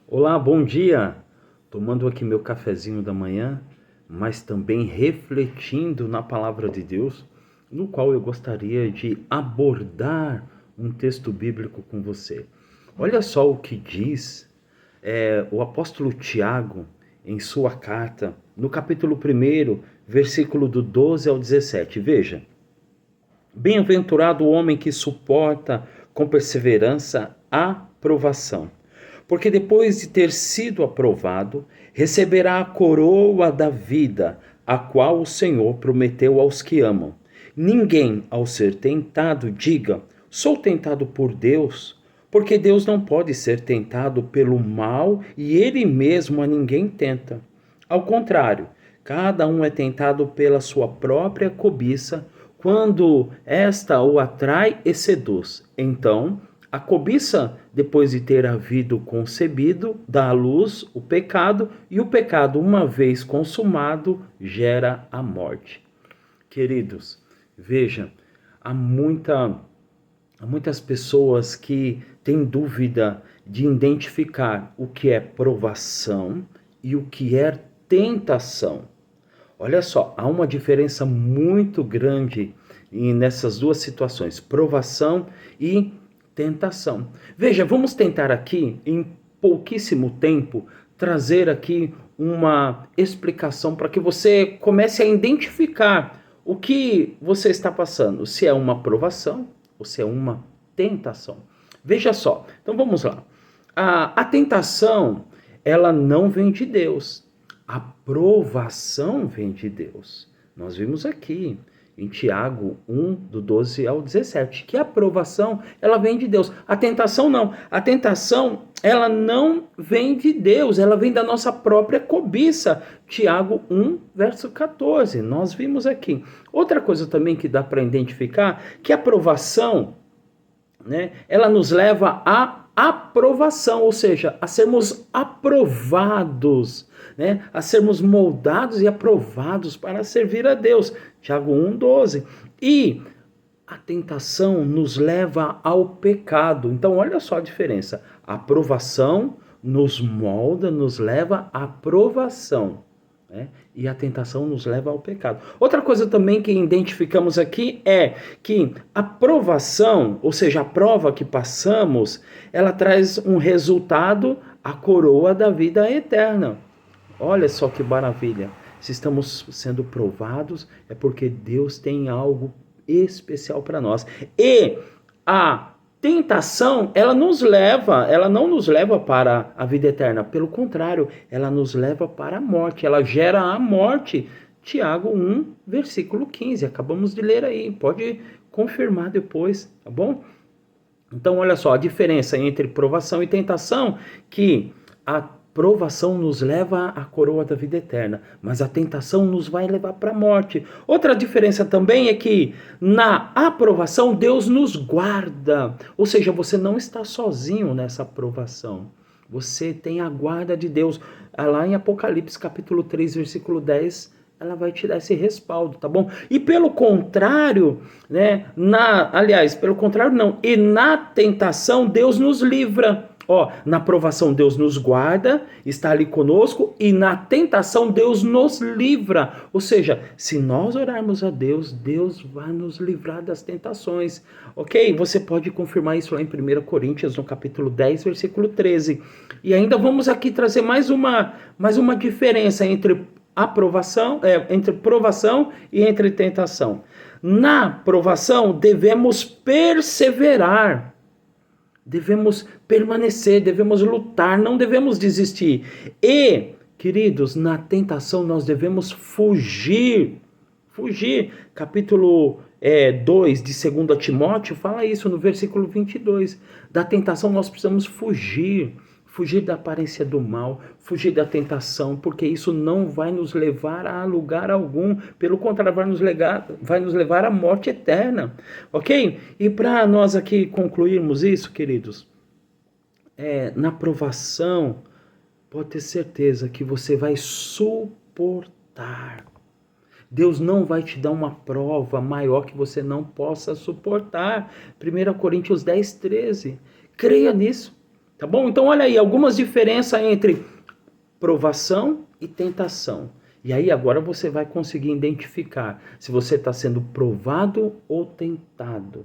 Olá, bom dia! Tomando aqui meu cafezinho da manhã, mas também refletindo na palavra de Deus, no qual eu gostaria de abordar um texto bíblico com você. Olha só o que diz o apóstolo Tiago em sua carta, no capítulo 1, versículo do 12 ao 17. Veja: bem-aventurado o homem que suporta com perseverança a provação, porque depois de ter sido aprovado, receberá a coroa da vida, a qual o Senhor prometeu aos que amam. Ninguém, ao ser tentado, diga: sou tentado por Deus, porque Deus não pode ser tentado pelo mal e ele mesmo a ninguém tenta. Ao contrário, cada um é tentado pela sua própria cobiça, quando esta o atrai e seduz. Então, a cobiça, depois de ter havido concebido, dá à luz o pecado, e o pecado, uma vez consumado, gera a morte. Queridos, veja, há muitas pessoas que têm dúvida de identificar o que é provação e o que é tentação. Olha só, há uma diferença muito grande nessas duas situações, provação e tentação. Veja, vamos tentar aqui, em pouquíssimo tempo, trazer aqui uma explicação para que você comece a identificar o que você está passando, se é uma provação ou se é uma tentação. Veja só, então vamos lá. A tentação, ela não vem de Deus. A provação vem de Deus. Nós vimos aqui em Tiago 1, do 12 ao 17, que a provação, ela vem de Deus. A tentação não. A tentação, ela não vem de Deus, ela vem da nossa própria cobiça. Tiago 1, verso 14, nós vimos aqui. Outra coisa também que dá para identificar, que a provação, né, ela nos leva à aprovação, ou seja, a sermos aprovados, né, a sermos moldados e aprovados para servir a Deus. Tiago 1,12. E a tentação nos leva ao pecado. Então, olha só a diferença. A aprovação nos molda, nos leva à aprovação, né? E a tentação nos leva ao pecado. Outra coisa também que identificamos aqui é que a provação, ou seja, a prova que passamos, ela traz um resultado, a coroa da vida eterna. Olha só que maravilha. Se estamos sendo provados, é porque Deus tem algo especial para nós. E a tentação, ela não nos leva para a vida eterna. Pelo contrário, ela nos leva para a morte. Ela gera a morte. Tiago 1, versículo 15. Acabamos de ler aí. Pode confirmar depois, tá bom? Então, olha só, a diferença entre provação e tentação, que a provação nos leva à coroa da vida eterna, mas a tentação nos vai levar para a morte. Outra diferença também é que na aprovação Deus nos guarda, ou seja, você não está sozinho nessa aprovação. Você tem a guarda de Deus. Lá em Apocalipse capítulo 3, versículo 10, ela vai te dar esse respaldo, tá bom? E pelo contrário, né, pelo contrário não, e na tentação Deus nos livra. Ó, na provação Deus nos guarda, está ali conosco, e na tentação Deus nos livra. Ou seja, se nós orarmos a Deus, Deus vai nos livrar das tentações. Ok? Você pode confirmar isso lá em 1 Coríntios, no capítulo 10, versículo 13. E ainda vamos aqui trazer mais uma diferença entre entre provação e entre tentação. Na provação devemos perseverar. Devemos permanecer, devemos lutar, não devemos desistir. E, queridos, na tentação nós devemos fugir. Fugir. Capítulo 2 de 2 Timóteo fala isso no versículo 22. Da tentação nós precisamos fugir. Fugir da aparência do mal, fugir da tentação, porque isso não vai nos levar a lugar algum. Pelo contrário, vai nos levar à morte eterna. Ok? E para nós aqui concluirmos isso, queridos, na provação, pode ter certeza que você vai suportar. Deus não vai te dar uma prova maior que você não possa suportar. 1 Coríntios 10, 13. Creia nisso. Tá bom? Então olha aí, algumas diferenças entre provação e tentação. E aí agora você vai conseguir identificar se você está sendo provado ou tentado.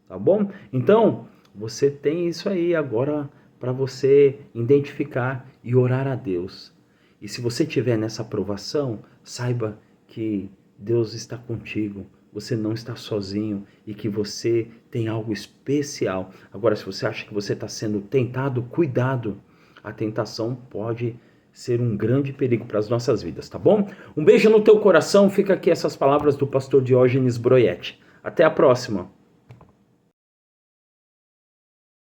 Tá bom? Então, você tem isso aí agora para você identificar e orar a Deus. E se você estiver nessa provação, saiba que Deus está contigo. Você não está sozinho e que você tem algo especial. Agora, se você acha que você está sendo tentado, cuidado. A tentação pode ser um grande perigo para as nossas vidas, tá bom? Um beijo no teu coração. Fica aqui essas palavras do pastor Diógenes Broietti. Até a próxima.